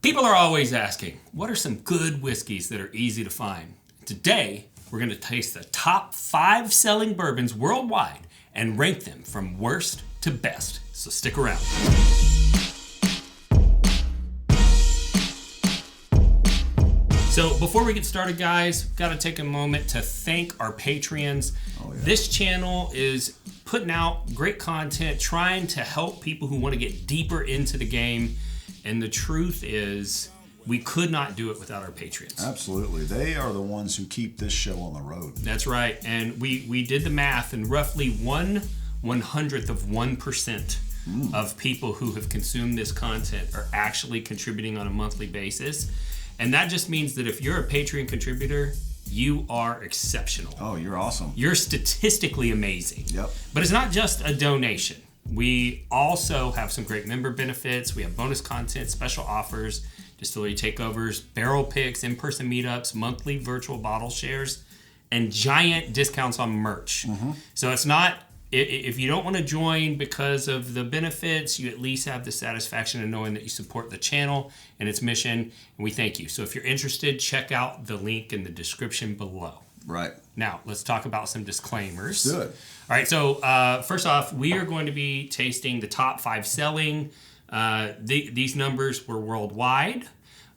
People are always asking, what are some good whiskeys that are easy to find? Today, we're going to taste the top 5 selling bourbons worldwide and rank them from worst to best. So stick around. So before we get started, guys, got to take a moment to thank our Patreons. Oh, yeah. This channel is putting out great content, trying to help people who want to get deeper into the game. And the truth is, we could not do it without our Patreons. Absolutely. They are the ones who keep this show on the road. That's right. And we did the math, and roughly 1/100th of 1% of people who have consumed this content are actually contributing on a monthly basis. And that just means that if you're a Patreon contributor, you are exceptional. Oh, you're awesome. You're statistically amazing. Yep. But it's not just a donation. We also have some great member benefits. We have bonus content, special offers, distillery takeovers, barrel picks, in-person meetups, monthly virtual bottle shares, and giant discounts on merch. So it's not, if you don't want to join because of the benefits, you at least have the satisfaction of knowing that you support the channel and its mission, and we thank you. So if you're interested, check out the link in the description below. Right. Now, let's talk about some disclaimers. Let's do it. All right, so first off, we are going to be tasting the top 5 selling. These numbers were worldwide,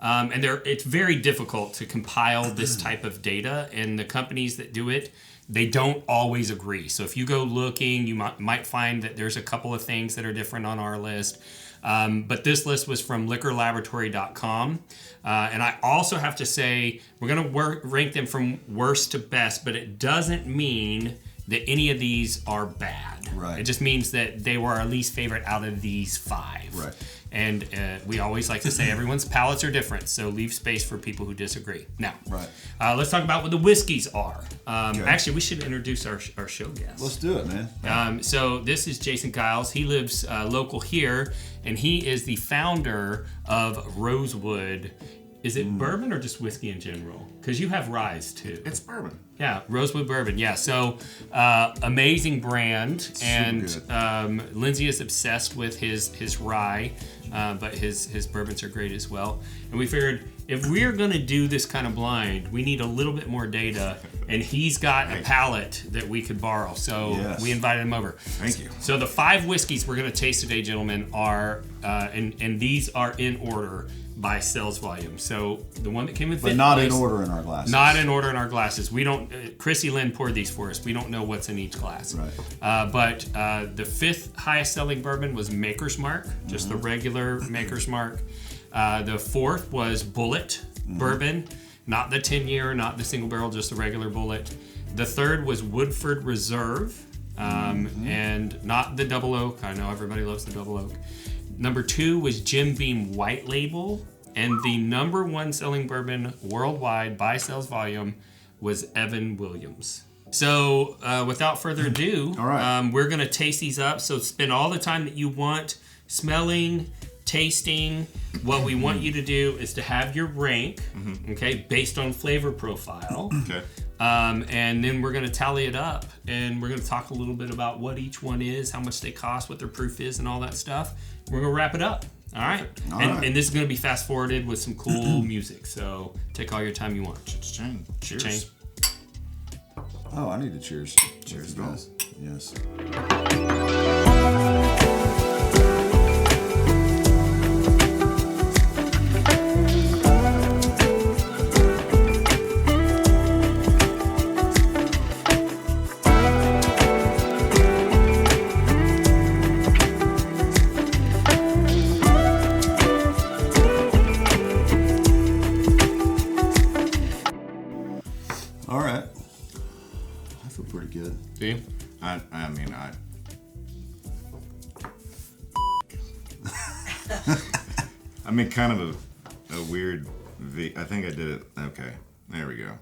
and it's very difficult to compile this type of data, and the companies that do it, they don't always agree. So if you go looking, you might find that there's a couple of things that are different on our list. But this list was from liquorlaboratory.com. And I also have to say, we're going to rank them from worst to best, but it doesn't mean that any of these are bad. Right. It just means that they were our least favorite out of these 5. Right. And we always like to say everyone's palates are different, so leave space for people who disagree. Now, right. Let's talk about what the whiskeys are. Okay. Actually, we should introduce our show guest. Let's do it, man. So this is Jason Giles. He lives local here, and he is the founder of Rosewood. Is it bourbon or just whiskey in general? Because you have ryes too. It's bourbon. Yeah, Rosewood Bourbon. Yeah, so amazing brand, Super and Lindsay is obsessed with his rye, but his bourbons are great as well. And we figured if we're gonna do this kind of blind, we need a little bit more data, and he's got a palate that we could borrow. So we invited him over. Thank you. So the 5 whiskeys we're gonna taste today, gentlemen, are and these are in order by sales volume. So the one that came in fifth But not place, in order in our glasses. not in order in our glasses. We don't. Chrissy Lynn poured these for us. We don't know what's in each glass. Right. But the 5th highest selling bourbon was Maker's Mark, just the regular Maker's Mark. The 4th was Bulleit Bourbon, not the 10-year, not the single barrel, just the regular Bulleit. The 3rd was Woodford Reserve, and not the double oak. I know everybody loves the double oak. Number 2 was Jim Beam White Label, and the number 1 selling bourbon worldwide by sales volume was Evan Williams. So without further ado, all right. We're going to taste these up. So spend all the time that you want smelling, tasting. What we want you to do is to have your rank, okay, based on flavor profile. Okay. And then we're going to tally it up, and we're going to talk a little bit about what each one is, how much they cost, what their proof is, and all that stuff. We're going to wrap it up. All right? And this is going to be fast forwarded with some cool music. So take all your time you want. Cha-ching. Cheers. Cha-ching. Oh, I need to cheers. Cheers, guys. Yes. All right. I feel pretty good. Do you? I mean, I mean, kind of a weird I think I did it. Okay, there we go.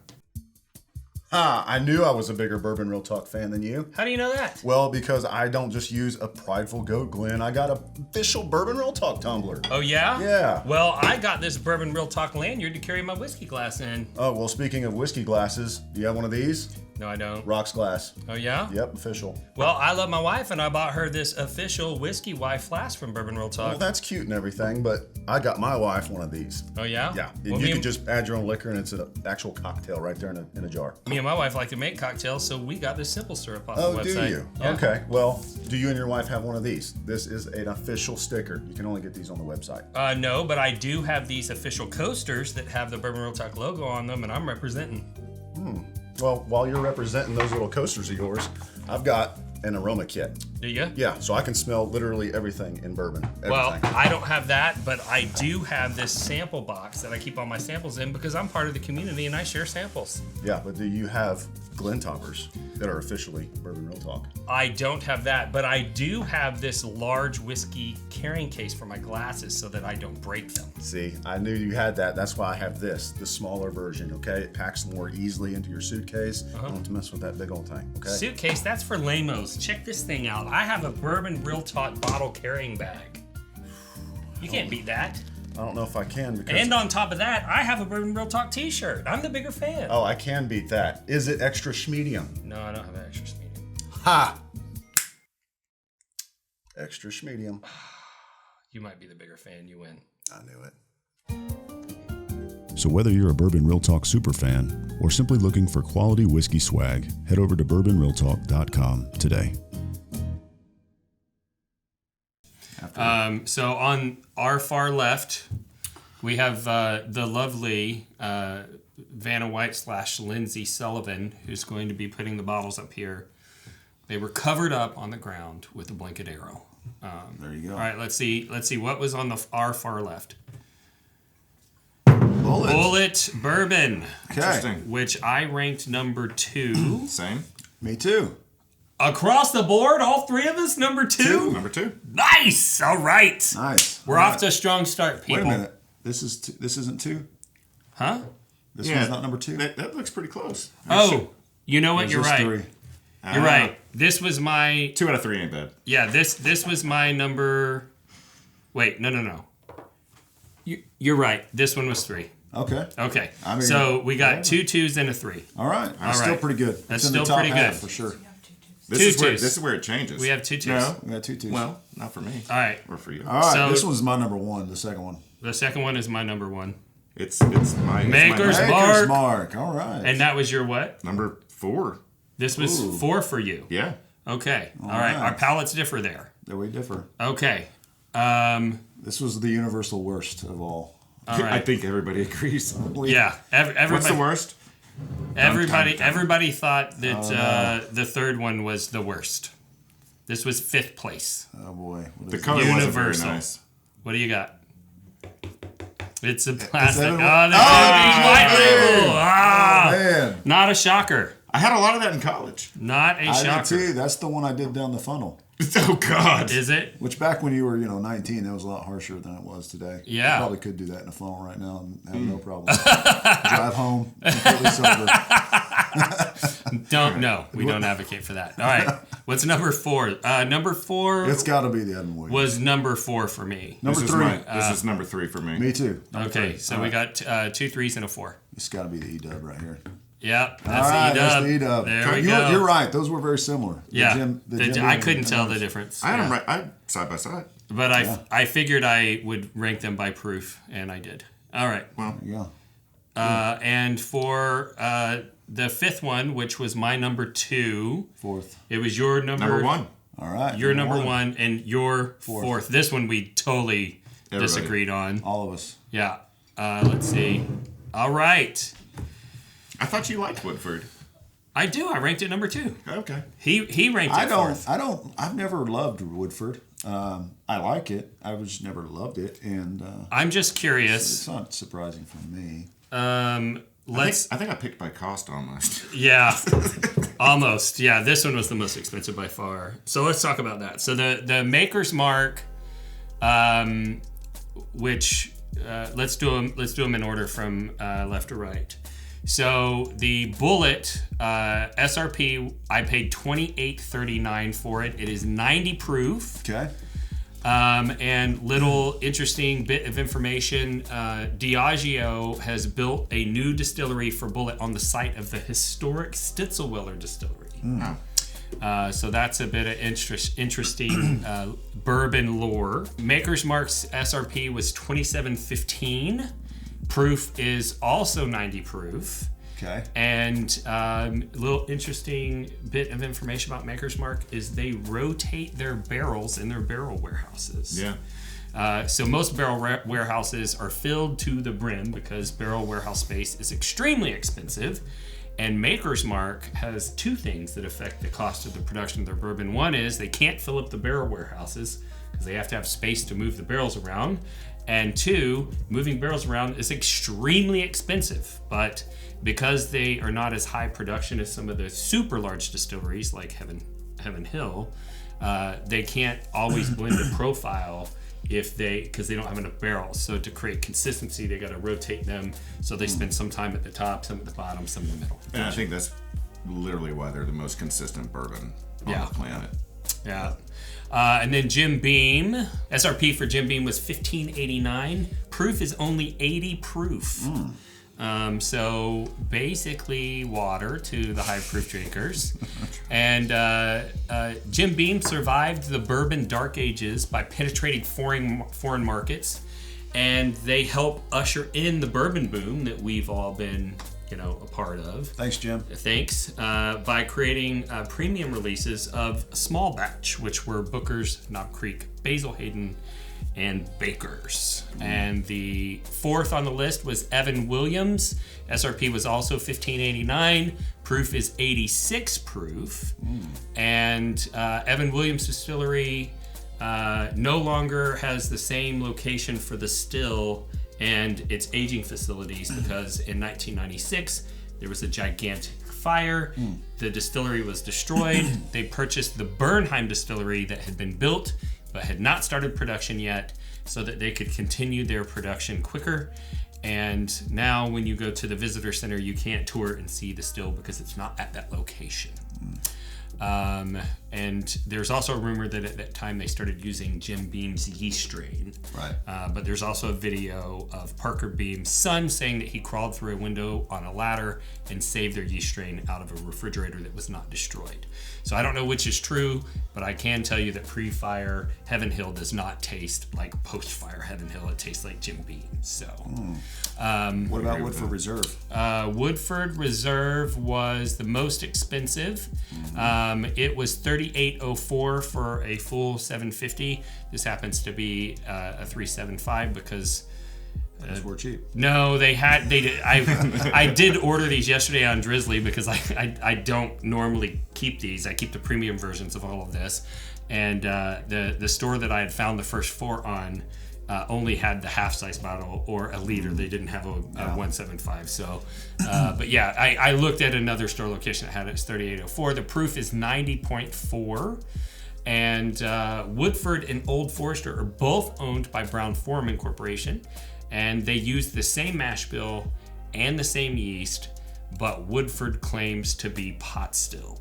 I knew I was a bigger Bourbon Real Talk fan than you. How do you know that? Well, because I don't just use a prideful goat, Glenn. I got an official Bourbon Real Talk tumbler. Oh, yeah? Yeah. Well, I got this Bourbon Real Talk lanyard to carry my whiskey glass in. Oh, well, speaking of whiskey glasses, do you have one of these? No, I don't. Rocks Glass. Oh, yeah? Yep, official. Well, I love my wife, and I bought her this official Whiskey Wife flask from Bourbon Real Talk. Well, that's cute and everything, but I got my wife one of these. Oh, yeah? Yeah, Well, you can just add your own liquor, and it's an actual cocktail right there in a jar. Me and my wife like to make cocktails, so we got this simple syrup off the Oh, website. do you? Yeah. Okay. Well, do you and your wife have one of these? This is an official sticker. You can only get these on the website. No, but I do have these official coasters that have the Bourbon Real Talk logo on them, and I'm representing. Well, while you're representing those little coasters of yours, I've got an aroma kit. Do you? Yeah, so I can smell literally everything in bourbon. Everything. Well, I don't have that, but I do have this sample box that I keep all my samples in because I'm part of the community and I share samples. Yeah, but do you have Glen toppers that are officially Bourbon Real Talk? I don't have that, but I do have this large whiskey carrying case for my glasses so that I don't break them. See, I knew you had that. That's why I have this, the smaller version, okay? It packs more easily into your suitcase. I don't have to mess with that big old thing, okay? Suitcase, that's for lamos. Check this thing out. I have a Bourbon Real Talk bottle carrying bag. You can't beat that. I don't know if I can because... And on top of that, I have a Bourbon Real Talk t-shirt. I'm the bigger fan. Oh, I can beat that. Is it extra schmedium? No, I don't have an extra medium. Ha! Extra schmedium. You might be the bigger fan. You win. I knew it. So whether you're a Bourbon Real Talk superfan or simply looking for quality whiskey swag, head over to bourbonrealtalk.com today. So on our far left, we have the lovely Vanna White / Lindsay Sullivan, who's going to be putting the bottles up here. They were covered up on the ground with a blanket arrow. There you go. All right, let's see what was on our far left. Bulleit. Bulleit Bourbon, Interesting. which I ranked number 2. Same. Me too. Across the board, all three of us number 2. Number 2. Nice. All right. Nice. We're off to a strong start, people. Wait a minute. This isn't 2? Huh? This one's not number 2? That looks pretty close. Oh, you know what? You're right. 3. You're right. This was my 2 out of 3 ain't bad. yeah. This was my number. Wait, no. You're right. This one was 3. Okay. Okay. I mean, so we got yeah. 2 2s and a 3. All right. That's All still right. pretty good. That's It's in still the top pretty half good. for sure. This Two is twos. where it changes. We have 2 2s. No. We got 2 2s. Well, not for me. All right. Or for you. All right. So- This one's my number 1. The second one. The second one is my number 1, It's my Maker's number, Mark. Maker's Mark. All right. and that was your what? number 4. This was Ooh. 4 for you. Yeah. Okay. All right. right. Our palates differ there. There we differ. Okay. This was the universal worst of all. All right. I think everybody agrees. Yeah. Everybody. What's the worst? Everybody thought that the third one was the worst. This was 5th place. Oh boy. What The is color wasn't very Universal. nice. What do you got? It's a plastic. that Oh, a- the Oh, white label. Ah, Man. not a shocker. I had a lot of that in college. Not a I did shocker. too. That's the one I did down the funnel. Oh, God. Is it? Which back when you were, 19, that was a lot harsher than it was today. Yeah. You probably could do that in a funnel right now and have no problem. Drive home completely sober. We don't advocate for that. All right. What's number 4? Number 4 It's got to be the Edmund was number 4 for me. Number This 3. This is number 3 for me. Me too. Okay, so we got 2 3s and a 4. It's got to be the E-dub right here. Yep, that's All right, the that's E-dub. the E-dub. There we You're go. right. Those were very similar. Yeah, The Jim I Beam couldn't and tell the ours. difference. I had them Yeah. right side by side. But I figured I would rank them by proof, and I did. All right. Well, Yeah. And for the 5th one, which was my number 2, 4th. it was your number 1. All right. Your number 1 and your 4th. This one we totally Everybody. disagreed on. All of us. Yeah. Let's see. All right. I thought you liked Woodford. I do. I ranked it number 2. Okay. He ranked it 4th. I've never loved Woodford. I like it. I just never loved it. And I'm just curious. it's not surprising for me. Let's. I think I picked by cost almost. Yeah, almost. Yeah, this one was the most expensive by far. So let's talk about that. So the Maker's Mark, which let's do them in order from left to right. So the Bulleit SRP, I paid $28.39 for it. It is 90 proof. Okay. And little interesting bit of information, Diageo has built a new distillery for Bulleit on the site of the historic Stitzelweller distillery. So that's a bit of interesting bourbon lore. Maker's Mark's SRP was 27.15. Proof is also 90 proof. Okay. And a little interesting bit of information about Maker's Mark is they rotate their barrels in their barrel warehouses. Yeah. So most barrel warehouses are filled to the brim because barrel warehouse space is extremely expensive. And Maker's Mark has two things that affect the cost of the production of their bourbon. One is they can't fill up the barrel warehouses because they have to have space to move the barrels around. And two, moving barrels around is extremely expensive. But because they are not as high production as some of the super large distilleries like Heaven Hill, they can't always blend a profile because they don't have enough barrels. So to create consistency, they got to rotate them. So they spend some time at the top, some at the bottom, some in the middle. And I think that's literally why they're the most consistent bourbon on the planet. Yeah. And then Jim Beam, SRP for Jim Beam was $15.89. Proof is only 80 proof. So basically water to the high proof drinkers. And Jim Beam survived the bourbon dark ages by penetrating foreign markets, and they help usher in the bourbon boom that we've all been a part of. Thanks, Jim. Thanks. By creating premium releases of small batch, which were Booker's, Knob Creek, Basil Hayden, and Baker's. And the fourth on the list was Evan Williams. SRP was also $15.89. Proof is 86 proof. And Evan Williams Distillery no longer has the same location for the still and its aging facilities because in 1996 there was a gigantic fire. The distillery was destroyed. They purchased the Bernheim distillery that had been built but had not started production yet so that they could continue their production quicker. And now when you go to the visitor center, you can't tour and see the still because it's not at that location. And there's also a rumor that at that time they started using Jim Beam's yeast strain. Right. But there's also a video of Parker Beam's son saying that he crawled through a window on a ladder and saved their yeast strain out of a refrigerator that was not destroyed. So I don't know which is true, but I can tell you that pre-fire Heaven Hill does not taste like post-fire Heaven Hill. It tastes like Jim Beam. So, What about Woodford Reserve? Woodford Reserve was the most expensive. It was $38.04 for a full 750. This happens to be a 375 because. Those were cheap. No, they did. I did order these yesterday on Drizzly because I don't normally keep these. I keep the premium versions of all of this, and the store that I had found the first four on only had the half size bottle or a liter. They didn't have a 175. So, but yeah, I looked at another store location that had it. It's $38.04. The proof is 90.4. And Woodford and Old Forester are both owned by Brown-Forman Corporation. And they use the same mash bill and the same yeast, but Woodford claims to be pot still.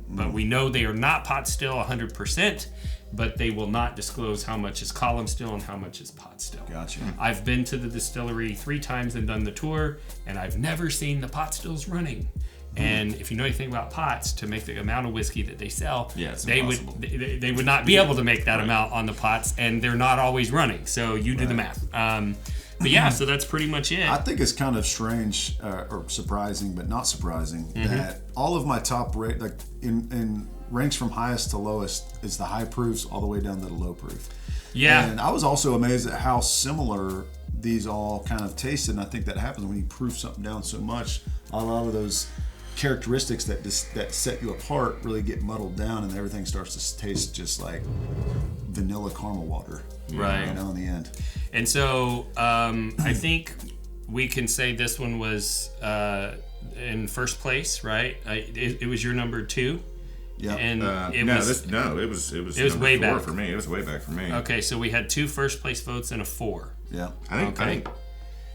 But we know they are not pot still 100%, but they will not disclose how much is column still and how much is pot still. Gotcha. I've been to the distillery 3 times and done the tour, and I've never seen the pot stills running. And if you know anything about pots, to make the amount of whiskey that they sell, they would not be able to make that amount on the pots, and they're not always running. So you do the math. But yeah, so that's pretty much it. I think it's kind of strange or surprising, but not surprising, that all of my top rate, like in ranks from highest to lowest, is the high proofs all the way down to the low proof. Yeah. And I was also amazed at how similar these all kind of tasted. And I think that happens when you proof something down so much. A lot of those characteristics that set you apart really get muddled down, and everything starts to taste just like vanilla caramel water. Right. In the end. And so I think we can say this one was in first place, right? It was your number 2. Yeah. And it was way number 4 back for me. It was way back for me. Okay, so we had 2 first place votes and a 4. Yeah. I think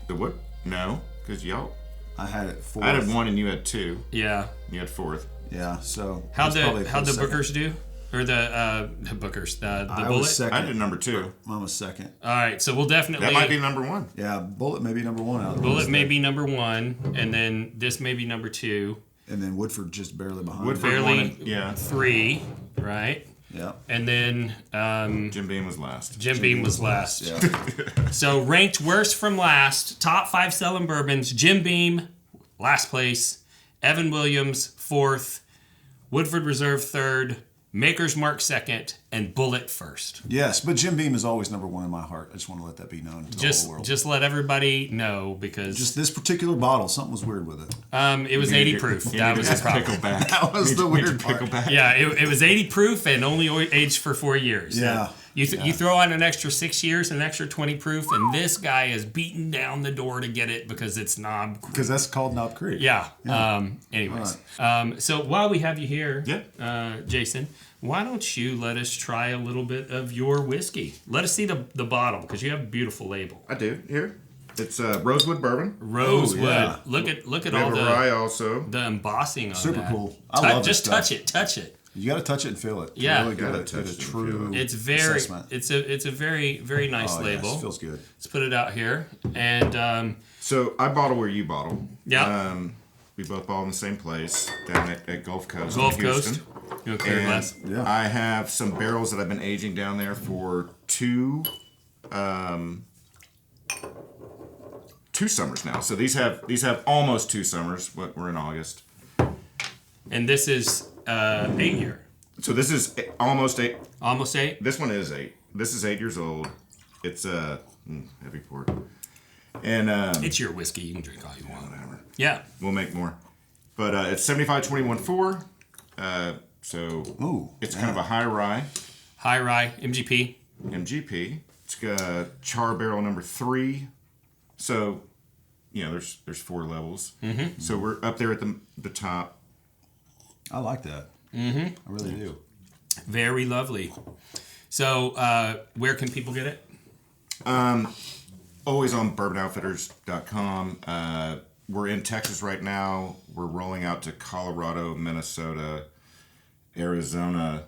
the what? No, because y'all. I had it 4th. I had 1 and you had 2. Yeah. You had 4th. Yeah. So how'd the Bookers do? or the Bookers, the I Bulleit. was second. I did number 2. Mine was second. All right, so we'll definitely. That might be number 1. Yeah, Bulleit may be number 1 out of the Bulleit list may there. be number 1, and then this may be number 2. And then Woodford just barely behind. Woodford Barely, won it, yeah. 3, right? Yeah. And then Jim Beam was last. Jim Beam was last. Yeah. So ranked worst from last, top 5 selling bourbons: Jim Beam, last place; Evan Williams, 4th; Woodford Reserve, 3rd; Maker's Mark, 2nd; and Bulleit, 1st. Yes, but Jim Beam is always number 1 in my heart. I just want to let that be known to the whole world. Just let everybody know, because Just this particular bottle, something was weird with it. it was 80 proof. That was the problem. Pickleback. That was the weird part. Pickleback. Yeah, it was 80 proof and only aged for 4 years. Yeah. You throw on an extra 6 years, an extra 20 proof, and this guy is beating down the door to get it because it's Knob Creek. Because that's called Knob Creek. Yeah. Anyways. So while we have you here, Jason, why don't you let us try a little bit of your whiskey? Let us see the bottle, because you have a beautiful label. I do. Here. It's Rosewood Bourbon. Rosewood. yeah. Look at We all have a rye also. the embossing on Super that. cool. I love this Just stuff. touch it. You got to touch it and feel it. Yeah. Really Gotta good. touch Get it a and true feel it. It's very assessment. it's a very, very nice Oh, label. yes, feels good. Let's put it out here. And So I bottle where you bottle. Yeah. We both bottle in the same place down at Gulf Coast. Gulf in Houston. Coast. You know, clear And glass. Yeah. I have some barrels that I've been aging down there for two summers now. So these have almost 2 summers. We're in August. And this is 8 year. So this is almost 8. Almost 8? This one is 8. This is 8 years old. It's heavy port. And It's your whiskey. You can drink all you want. whatever. Yeah. We'll make more. But it's 75-21-4. So Ooh, it's kind of a high rye High rye, MGP. MGP. It's got char barrel number 3. So, there's 4 levels. Mm-hmm. So we're up there at the top. I like that. Mm-hmm. I really do. Very lovely. So where can people get it? Always on bourbonreview.com. We're in Texas right now. We're rolling out to Colorado, Minnesota, Arizona,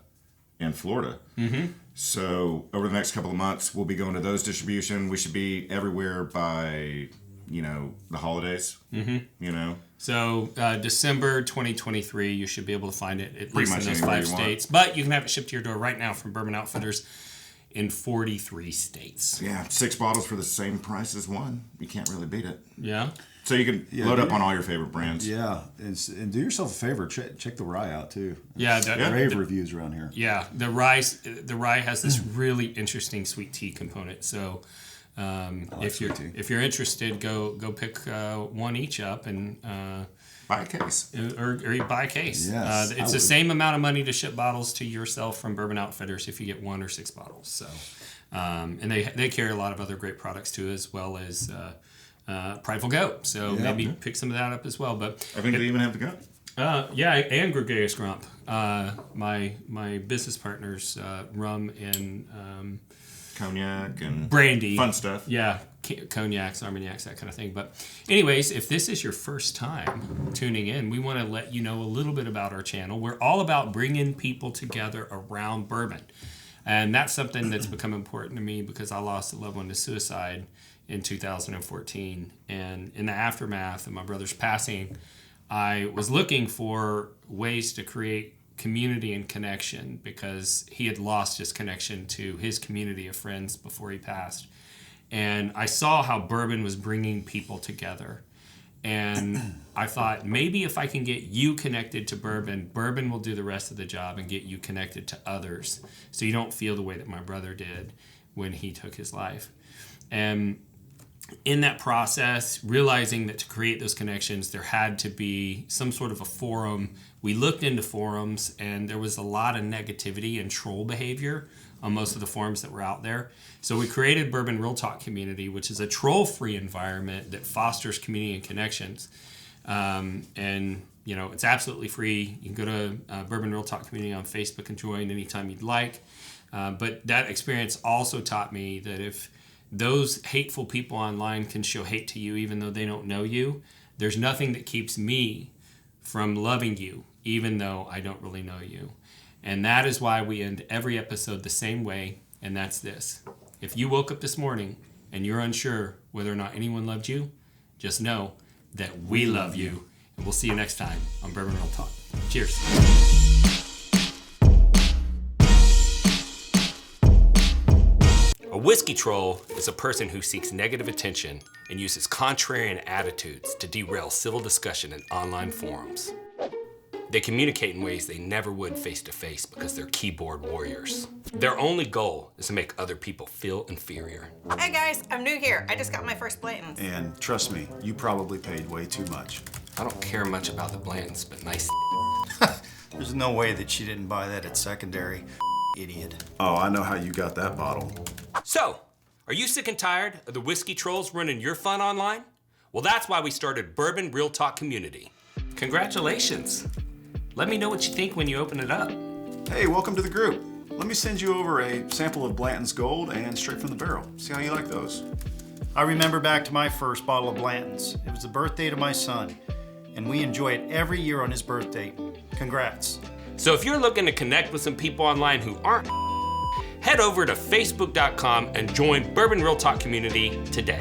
and Florida. Mm-hmm. So over the next couple of months, we'll be going to those distribution. We should be everywhere by, the holidays. Mm-hmm. So December 2023, you should be able to find it at Pretty least in much those anywhere 5 you want. states. But you can have it shipped to your door right now from Bourbon Outfitters in 43 states. Yeah, 6 bottles for the same price as 1. You can't really beat it. Yeah. So you can load up on all your favorite brands. Yeah, and do yourself a favor. Check the rye out too. Yeah. Rave reviews around here. Yeah. The rye has this really interesting sweet tea component. So if you're interested, go pick one each up and Buy a case. or you buy a case. Yes, It's the same amount of money to ship bottles to yourself from Bourbon Outfitters if you get 1 or 6 bottles. So and they carry a lot of other great products too, as well as Prideful Goat. So maybe pick some of that up as well. But I think they even have the goat. and Gregarious Grump. My business partners, rum and Cognac and brandy. fun stuff. Yeah, cognacs, armagnacs, that kind of thing. But anyways, if this is your first time tuning in, we want to let you know a little bit about our channel. We're all about bringing people together around bourbon. And that's something that's become important to me because I lost a loved one to suicide in 2014. And in the aftermath of my brother's passing, I was looking for ways to create community and connection because he had lost his connection to his community of friends before he passed. And I saw how bourbon was bringing people together. And I thought, maybe if I can get you connected to bourbon, bourbon will do the rest of the job and get you connected to others so you don't feel the way that my brother did when he took his life. And in that process, realizing that to create those connections, there had to be some sort of a forum. We looked into forums, and there was a lot of negativity and troll behavior on most of the forums that were out there. So we created Bourbon Real Talk Community, which is a troll-free environment that fosters community and connections. And it's absolutely free. You can go to Bourbon Real Talk Community on Facebook and join anytime you'd like. But that experience also taught me that if those hateful people online can show hate to you even though they don't know you, there's nothing that keeps me from loving you even though I don't really know you. And that is why we end every episode the same way, and that's this. If you woke up this morning and you're unsure whether or not anyone loved you, just know that we love you. And we'll see you next time on Bourbon Real Talk. Cheers. A whiskey troll is a person who seeks negative attention and uses contrarian attitudes to derail civil discussion in online forums. They communicate in ways they never would face-to-face because they're keyboard warriors. Their only goal is to make other people feel inferior. Hey guys, I'm new here. I just got my first Blanton's. And trust me, you probably paid way too much. I don't care much about the Blantons, but nice. There's no way that she didn't buy that at secondary. Idiot. Oh, I know how you got that bottle. So, are you sick and tired of the whiskey trolls running your fun online? Well, that's why we started Bourbon Real Talk Community. Congratulations. Let me know what you think when you open it up. Hey, welcome to the group. Let me send you over a sample of Blanton's Gold and straight from the barrel. See how you like those. I remember back to my first bottle of Blanton's. It was the birthday to my son, and we enjoy it every year on his birthday. Congrats. So if you're looking to connect with some people online who aren't, head over to facebook.com and join Bourbon Real Talk Community today.